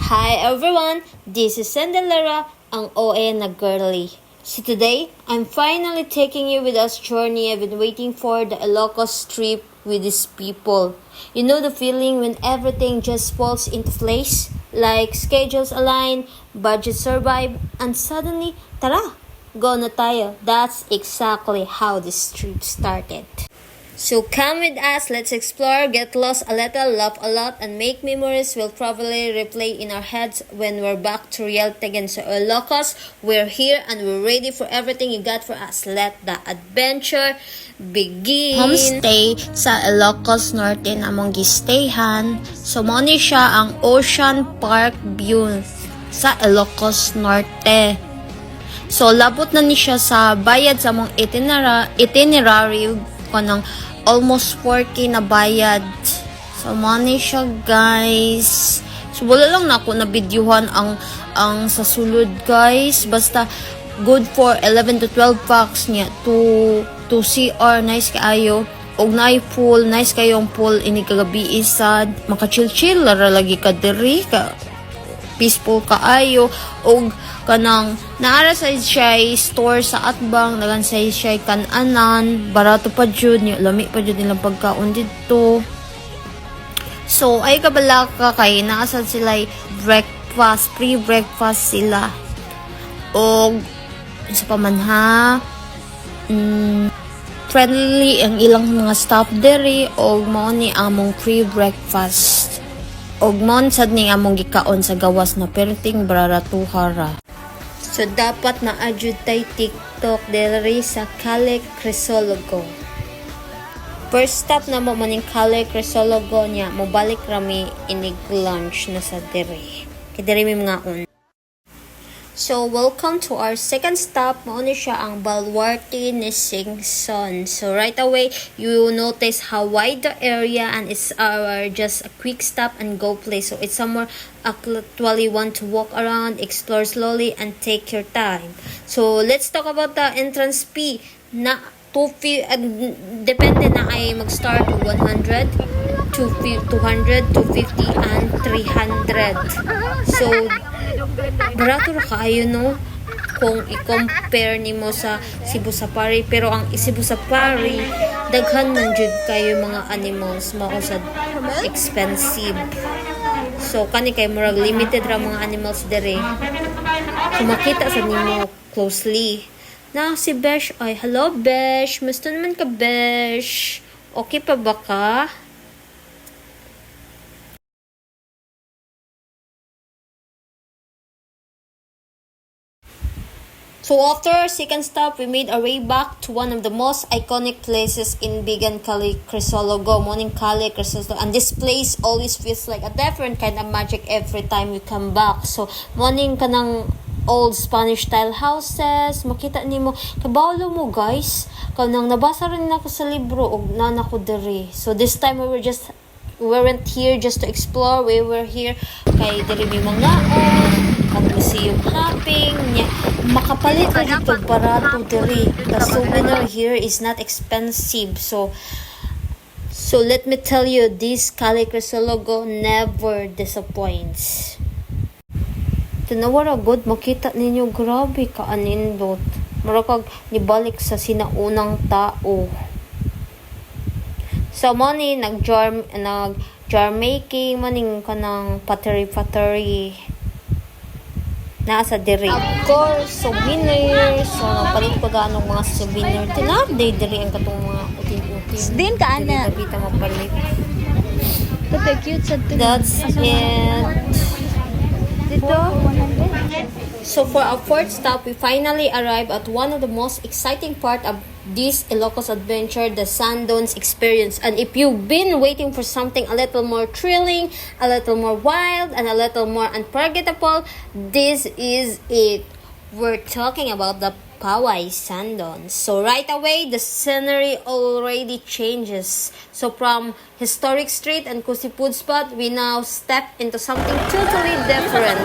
Hi everyone, this is Sandelera, ang OA na girly. So today, I'm finally taking you with us journey I've been waiting for, the Ilocos trip with these people. You know the feeling when everything just falls into place? Like schedules align, budget survive, and suddenly, tara, go na tayo. That's exactly how this trip started. So come with us, let's explore, get lost a little, laugh a lot, and make memories we'll probably replay in our heads when we're back to reality again. So Ilocos, we're here and we're ready for everything you got for us. Let the adventure begin. Homestay sa Ilocos Norte na among gistayhan. So mo ni siya ang Ocean Park View sa Ilocos Norte. So labot na ni siya sa bayad sa among itinerary kanang almost 4K na bayad. So money siya guys. So wala lang na ako na videohan ang sa sulod guys. Basta good for 11 to 12 packs niya to CR. Nice kaayo. Og naay pool. Nice kayong pool. Ini kagabi isad. Maka-chill-chill. Lara lagi ka diri. Peaceful kaayo. Og kanang naara sa siya store sa Atbang, nagan sa siya kananan, barato pa jud, lami pa jud nilang pagkaon dito. So ay kabala ka kay naasad sila breakfast, free breakfast sila. Og sa pamanha friendly ang ilang mga staff dere, og mao ni among free breakfast. Og mon sad ni among gikaon sa gawas na perting baratuhara. So, dapat na-adjud tay TikTok dere sa Calle Crisologo. First stop na mo maning Calle Crisologo niya, mobalik rami inig lunch na sa dere. Kaya dere may mga un. So, welcome to our second stop. Mauna siya ang Baluarte ni Singson. So, right away, you will notice how wide the area and it's our just a quick stop and go place. So, it's somewhere actually want to walk around, explore slowly, and take your time. So, let's talk about the entrance fee. Na depende na ay mag-start 100, 200, 250, and 300. So, barato ra kaayo no kung i-compare nimo sa Cebu Safari, pero ang Cebu Safari daghan man jud kayo mga animals, mao sad expensive. So kani kay murag limited ra mga animals dere. Kung makita sa nimo closely na si Besh, ay hello Besh, musta naman ka Besh? Okay pa ba ka? So after our second stop, we made our way back to one of the most iconic places in Bigan, Calle Crisologo, Morning Calle Crisologo. And this place always feels like a different kind of magic every time we come back. So morning ka ng old Spanish style houses, makita nimo kabawlo mo guys. Kanang nabasa rin ako sa libro og nana ko diri. So this time we weren't here just to explore. We were here kay diri may mga ang museum hopping nya makapalit na dito barato diri. The souvenir here is not expensive. So let me tell you, this Calle Crisologo never disappoints. Tinawara good makita ninyo, grabe ka anindot. Mura nibalik sa sinaunang tao. So money nag-jar making maning kanang pottery nasa diri. Of course, souvenirs. So nagpalit ko ganong mga souvenir. Tinapday diri ang katong mga utin-utin. Din ka ana. Diri mo palit. Pero cute sa ito. That's it. Dito. So for our fourth stop, we finally arrived at one of the most exciting part of this Ilocos adventure, the Sandones experience. And if you've been waiting for something a little more thrilling, a little more wild, and a little more unforgettable, this is it. We're talking about the Poway Sandon. So right away, the scenery already changes. So from historic street and Kusipud spot, we now step into something totally different.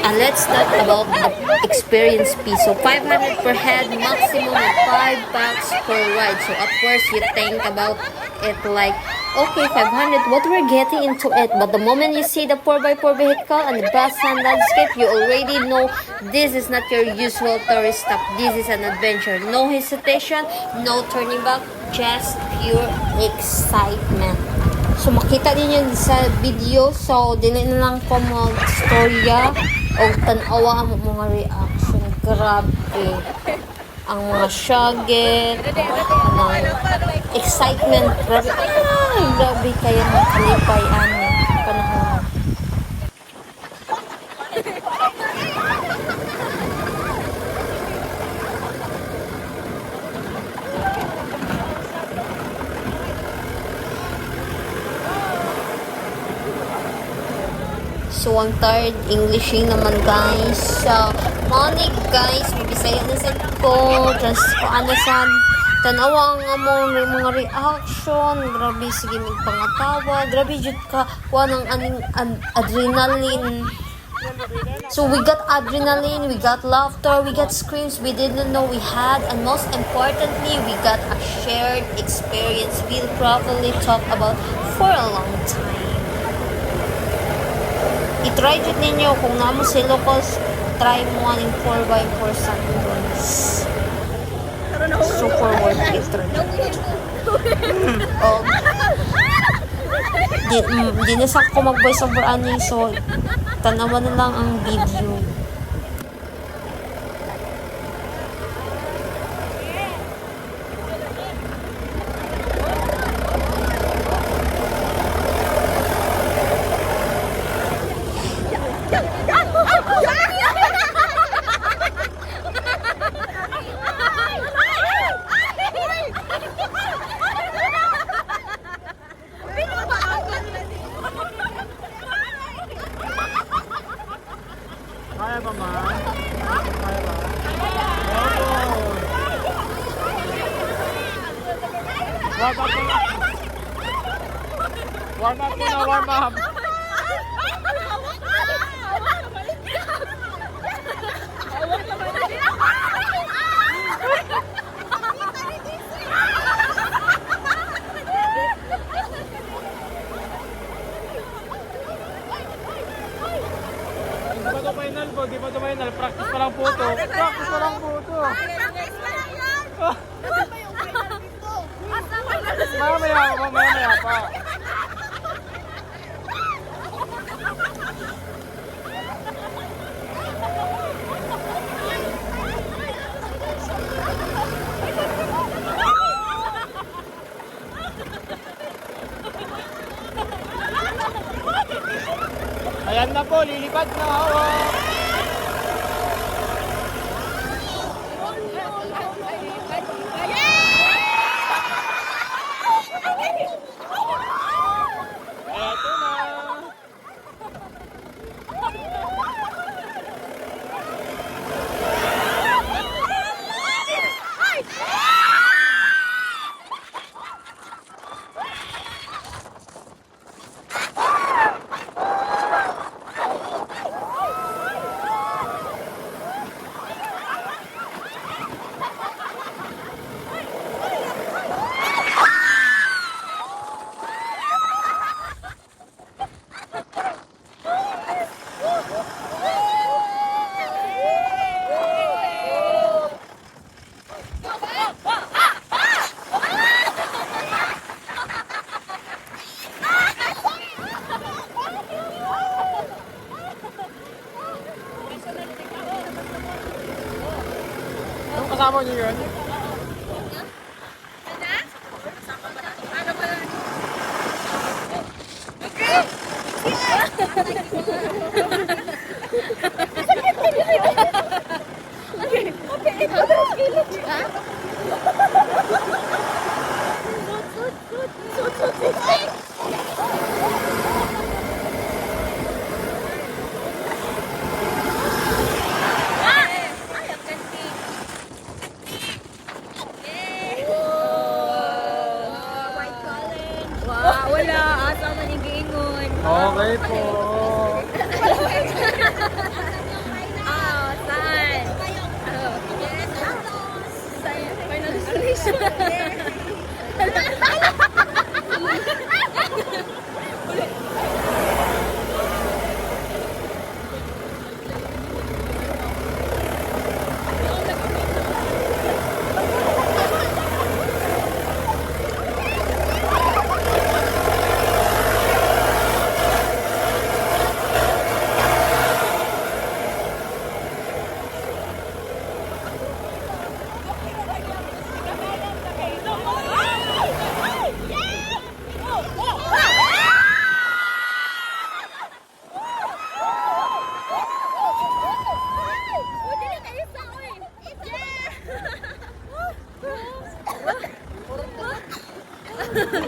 And let's talk about the experience fee. So 500 per head, maximum of 5 bucks per ride. So at first, you think about it like, okay, 500, what we're getting into it. But the moment you see the 4x4 vehicle and the grassland landscape, you already know this is not your usual tourist stop. This is an adventure. No hesitation, no turning back, just pure excitement. So makita ninyo sa video, so dili na lang ko mag-storya o tanawa ang mga reaction. Grabe. Ang mga shaggy, ang excitement, grabe. Ay, grabe kayo ng kalipay panahon. So, ang third Englishing naman guys. So, morning guys, mabisaya na sa ko. Just kung ano sa tanawa nga mo mga reaction. Grabe, sige magpangatawa. Grabe, jud ka. Kuha ng adrenaline. So, we got adrenaline, we got laughter, we got screams we didn't know we had. And most importantly, we got a shared experience we'll probably talk about for a long time. I-try dyan ninyo kung namo si locals, try mo ang 4x4 sandals. Super worth it. Di na sa ko mag-voice over ani, so tanawa na lang ang video. Kaya ba, ma? Kaya ba? Oh! Warm up muna. Warm up muna, warm up. Di pa ito final, practice pa lang po ito. Practice pa lang po ito. Mamaya pa. Ayan na po, lilipad na ako. Anong kasama niyo yun?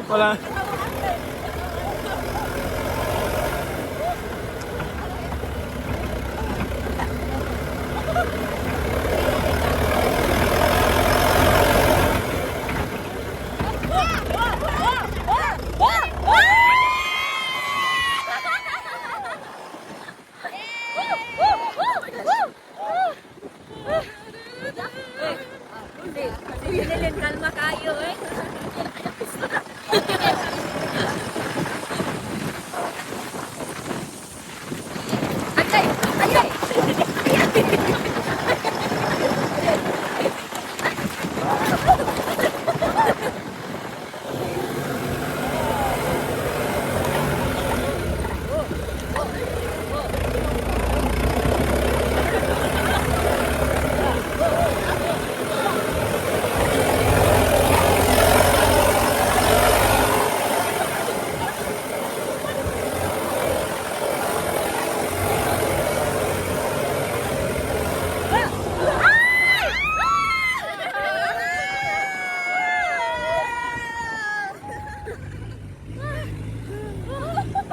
Wala. Kalma kayo eh.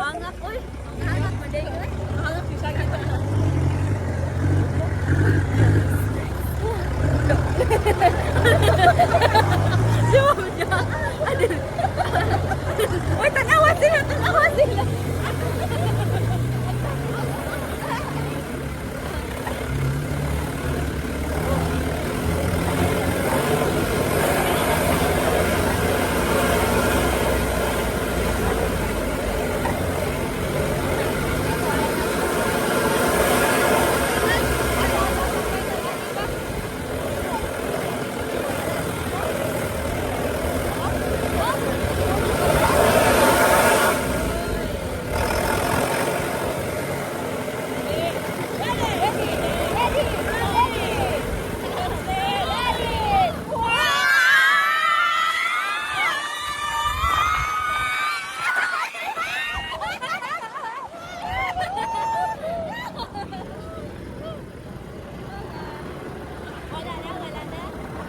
Hangap, uy. Hangap, maday. Hangap, si sakit. Uy, tanawa sila, tanawa sila.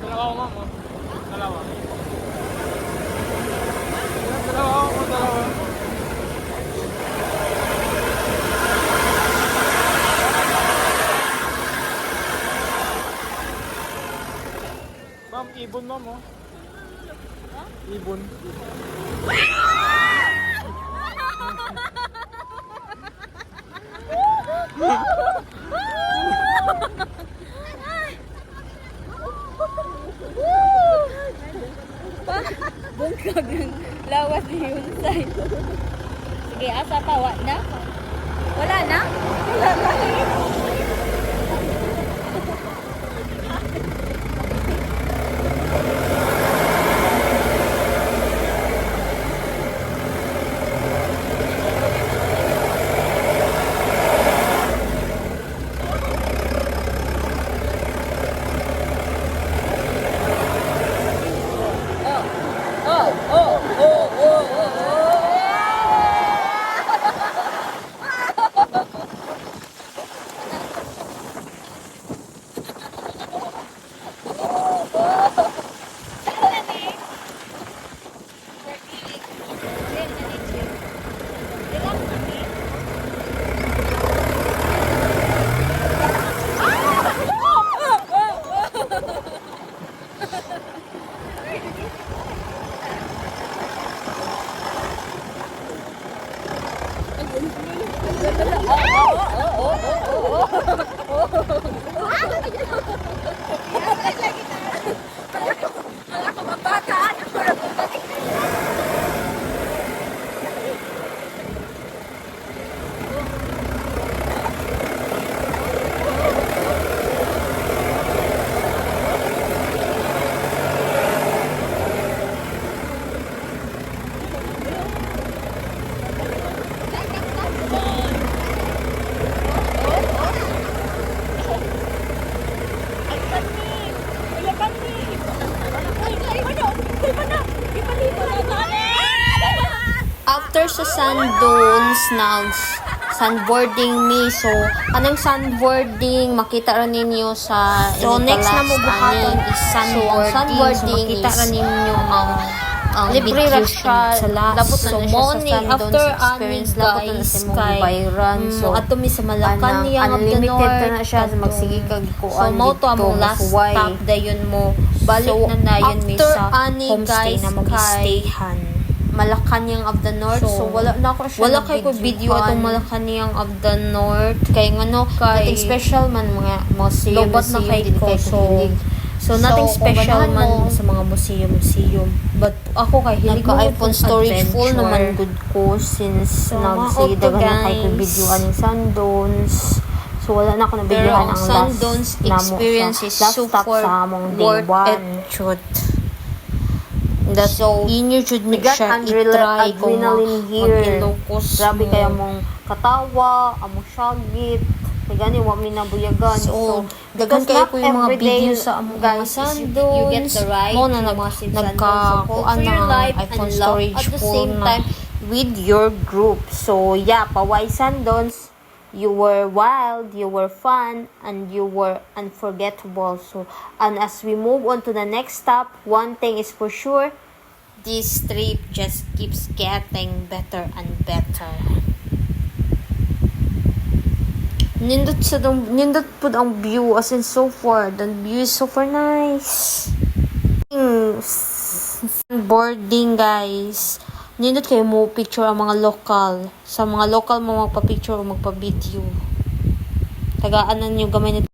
Dalawa ko, ma'am. Oh. Dalawa. Dalawa ako, dalawa. Ma'am, ibon, ma'am. Oh. Ibon. Bungkag yung lawas ni Yunsay. Sige, asa pa? Wala na? Wala na? Wala na. After sa sand dunes ng sandboarding mi, so anong sandboarding makita ra ninyo sa So, next na mo buhaton is sandboarding. sandboarding So, makita is ra ninyo ang ang libre ra videos siya, sa last. labot na So, na siya sa morning Sundance after experience, ani labot na na guys, sa mong kay gibayran. So, ato mi sa Malacanang of the unlimited North. pa na siya, kadtong- magsige kag So, kuan mo to among dito, last masuway. stop dayon mo. Balik So, na dayon mi after sa ani, homestay guys, na mag-stayhan. Malacanang of the North. So, wala na ako siya wala kay ko nag-videohan. video atong Malacanang of the North. Kay ngano, Kay nothing special man mga museum. lobat na kay din ko. kay So, kahilig. So, nothing kung special ganahan man mo, sa mga museum. But ako kay hilig ko Nagka-iPhone storage full naman good ko since So, nagsige mga dagan na kay ko guys. video aning Sundance. So, wala na ako na Pero videohan ang ang Sundance last namo experience siya. is Last super stop sa among day worth 1. it. Truth. That So, inyo should make got sure i-try kung adrenaline here. mag-ilocos Grabe mo. kaya mong katawa, among syagit, kay gani wa mi nabuyagan. So, because daghan kayo not po yung mga everyday, video sa among mga guys, Sundance. you get the right Mo na to mga Sundance. nagkakuan So, na your life iPhone and love storage at the full same na. time with your group. So, yeah, Paway Sundance, you were wild, you were fun, and you were unforgettable. So, and as we move on to the next stop, one thing is for sure, This trip just keeps getting better and better. nindot pud ang view as in so far. The view is super nice. Boarding guys. Nindot kayo mo picture ang mga local. Sa mga local mo magpa-picture o magpa-video. Tagaan na nyo gamay nito.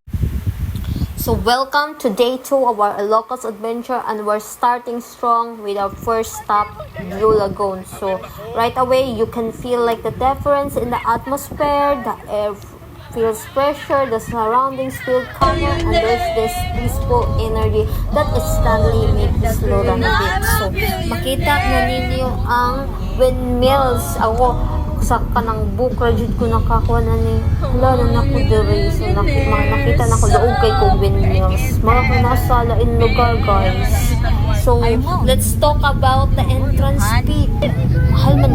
So welcome to day 2 of our Ilocos adventure, and we're starting strong with our first stop, Blue Lagoon. So right away you can feel like the difference in the atmosphere, the air feels fresher, the surroundings feel calmer, and there's this peaceful energy that instantly makes you slow down a bit. So makita na ninyo ang windmills. Ako sa kanang bukra jud ko nakakuha na ni wala na nako diri. So nakita na ko daog kay kog windmills. Mga pinasala in lugar guys. So let's talk about the entrance fee. Mahal man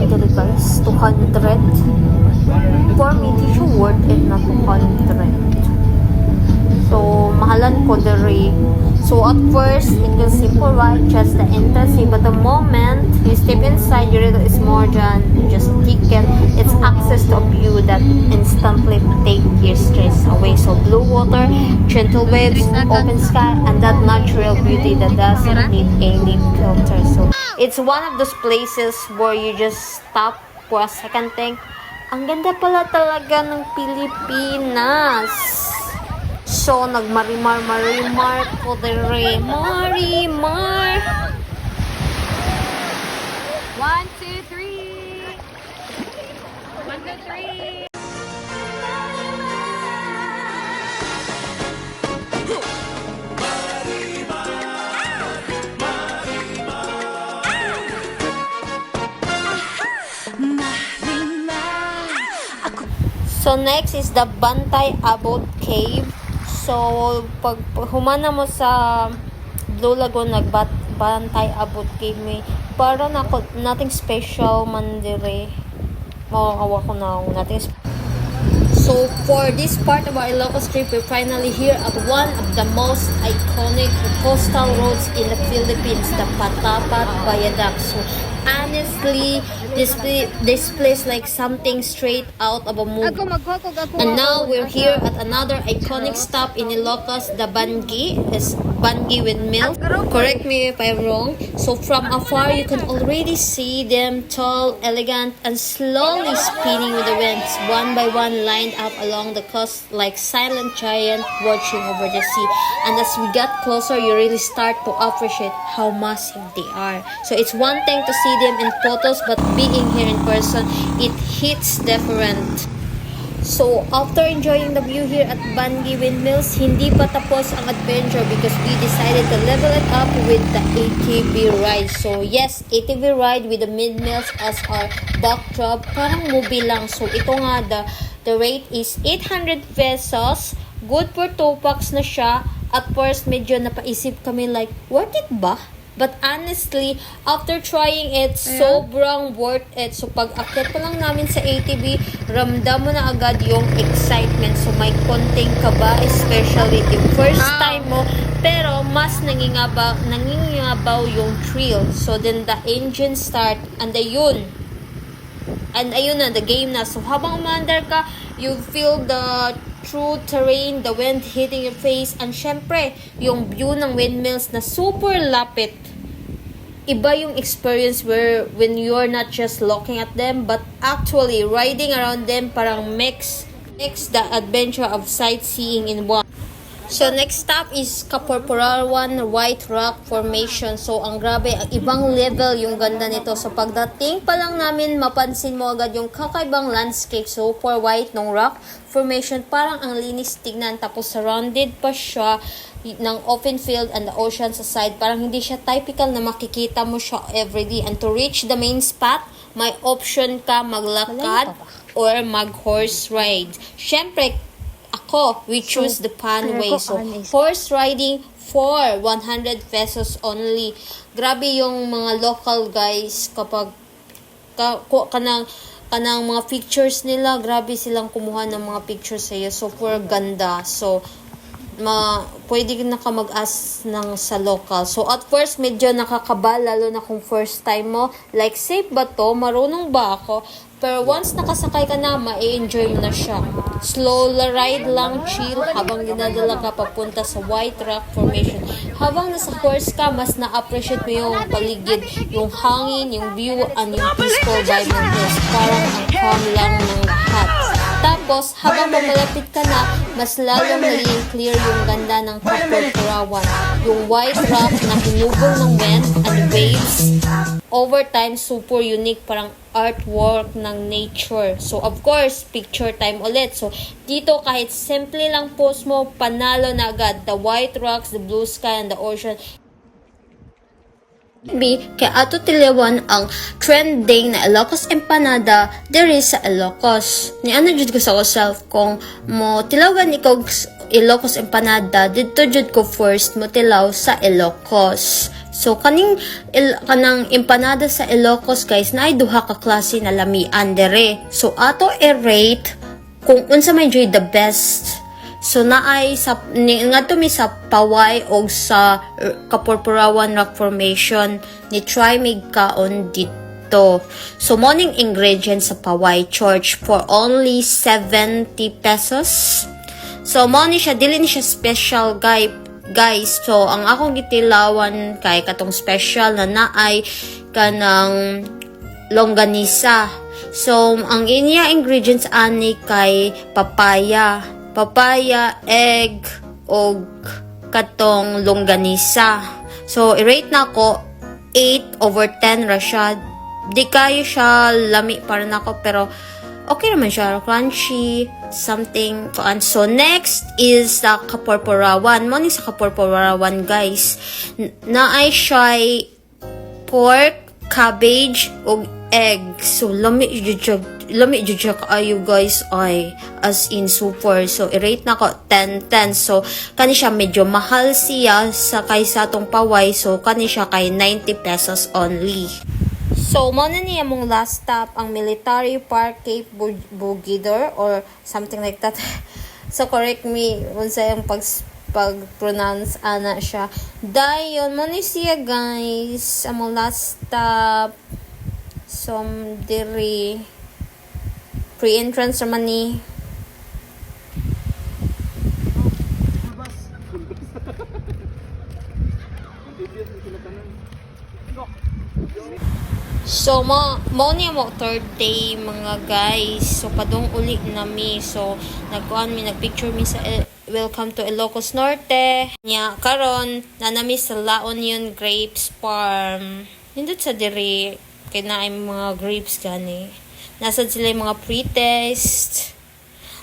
diri guys, 200. For me, di siya worth it na 200. So, mahalan ko diri. So, at first, it will simple, right? Just the entrance fee. But the moment you step inside, you realize it's more than just a ticket. It's access to a view that instantly take your stress away. So, blue water, gentle waves, open sky, and that natural beauty that doesn't need any filter. So, it's one of those places where you just stop for a second, think, ang ganda pala talaga ng Pilipinas. So, nagmarimar ko dere. Marimar. 1, 2, 3. 1, 2, 3. So, next is the Bantay Abot Cave. So, pag humana mo sa Blue Lagoon, Bantay Abot Cave, may para nothing special man dire. Makawa ko na nothing So, for this part of our Ilocos trip, we're finally here at one of the most iconic coastal roads in the Philippines, the Patapat Viaduct. So, honestly, this place like something straight out of a movie. And now we're here at another iconic stop in Ilocos, the Bangi. Is Bangi Windmill. Correct me if I'm wrong. So from afar, you can already see them tall, elegant, and slowly spinning with the winds, one by one lined up along the coast like silent giant watching over the sea. And as we got closer, you really start to appreciate how massive they are. So it's one thing to see them in photos, but being here in person, it hits different. So, after enjoying the view here at Bangi Windmills, hindi pa tapos ang adventure because we decided to level it up with the ATV ride. So, yes, ATV ride with the windmills as our backdrop. Parang movie lang. So, ito nga, the rate is 800 pesos. Good for 2 packs na siya. At first, medyo napaisip kami like, worth it ba? But honestly, after trying it, sobrang worth it. So pag akit pa lang namin sa ATV, ramdam mo na agad yung excitement. So may konting kaba, especially yung first time mo. Pero mas nangingabaw yung thrill. So then the engine start, and ayun na, the game na. So habang umandar ka, you feel the true terrain, the wind hitting your face, and syempre, yung view ng windmills na super lapit. Iba yung experience when you're not just looking at them, but actually riding around them, parang mix the adventure of sightseeing in one. So, next stop is Kaporporawan White Rock Formation. So, ang grabe, ang ibang level yung ganda nito. So, pagdating pa lang namin, mapansin mo agad yung kakaibang landscape. So, for white ng rock formation, parang ang linis tignan. Tapos, surrounded pa siya ng open field and the ocean sa side. Parang hindi siya typical na makikita mo siya everyday. And to reach the main spot, may option ka maglakad or mag-horse ride. Syempre, we choose the Panway. So, horse riding for 100 pesos only. Grabe yung mga local guys kapag kanang mga pictures nila, grabe silang kumuha ng mga pictures sa iyo. So, for ganda. So, pwede na ka mag-ask ng sa local. So, at first, medyo nakakaba, lalo na kung first time mo. Like, safe ba to? Marunong ba ako? Pero once nakasakay ka na, ma-enjoy mo na siya. Slow ride lang, chill, habang dinadala ka papunta sa White Rock Formation. Habang nasa horse ka, mas na-appreciate mo yung paligid, yung hangin, yung view, and yung peaceful vibe ng hills. Parang ang calm lang ng lahat. Tapos, habang mamalapit ka na, mas lalong naging clear yung ganda ng Kaporporawan. Yung white rock na hinubog ng wind and waves. Over time, super unique, parang artwork ng nature. So, of course, picture time ulit. So, dito kahit simple lang post mo, panalo na agad. The white rocks, the blue sky, and the ocean. Kaya ato tilawan ang trending na Ilocos Empanada diri sa Ilocos. Ni ano jud ko sa self kung mo tilawan ikaw Ilocos Empanada, dito jud ko first mo tilaw sa Ilocos. So kanang empanada sa Ilocos guys, naay duha ka klase na lamian dere. So ato i-rate kung unsa may joy the best. So naay sa ngadto mi sa Paway og sa Kaporporawan Rock Formation ni try mig kaon dito. So morning ingredients sa Paway Church for only 70 pesos. So mo ni siya dili ni siya special guys. So ang akong gitilawan kay katong special na naay kanang longganisa. So ang inya ingredients ani kay papaya, egg, og katong longganisa. So, i-rate na ko 8/10 ra siya. Di kayo siya lami para na ko, pero okay naman siya. Crunchy, something. So, next is sa Kaporporawan. Mo ni sa Kaporporawan, guys. Naay siya pork, cabbage, og egg. So, lami jud siya kaayo guys, ay as in super. So i-rate na ko 10/10. So kani siya medyo mahal siya sa kaysa tong Paway. So kani siya kay 90 pesos only. So mo na niya mong last stop ang Military Park Cape Bugidor or something like that. So correct me unsa yung pag-pronounce ana siya. Dayon mo ni siya guys among last stop. So diri pre-entrance naman ni. So, mo niya mo third day mga guys. So, padung uli na mi. So, nagpicture mi sa Welcome to Ilocos Norte. Nya, karon nanami sa La Union Grapes Farm. Nindot sa diri, kaya na ay mga grapes gani. Nasad sila yung mga pre-taste.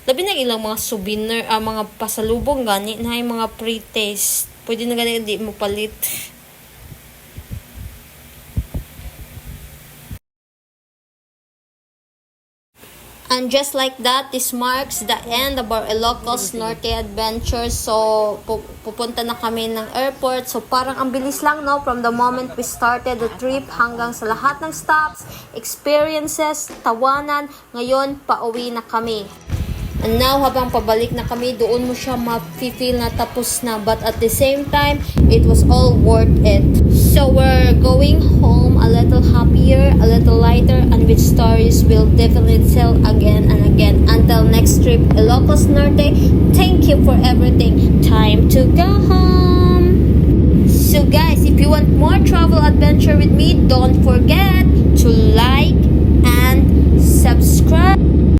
Labi na ilang mga souvenir, mga pasalubong gani na yung mga pre-taste. Pwede na gani di mo palit. And just like that, this marks the end of our Ilocos Norte adventure. So, pupunta na kami ng airport. So, parang ang bilis lang, no? From the moment we started the trip hanggang sa lahat ng stops, experiences, tawanan. Ngayon, pauwi na kami. And now, habang pabalik na kami, doon mo siya ma-feel na tapos na. But at the same time, it was all worth it. So, we're going home a little happier, a little lighter, and with stories we'll definitely tell again and again. Until next trip, Ilocos Norte, thank you for everything. Time to go home! So guys, if you want more travel adventure with me, don't forget to like and subscribe.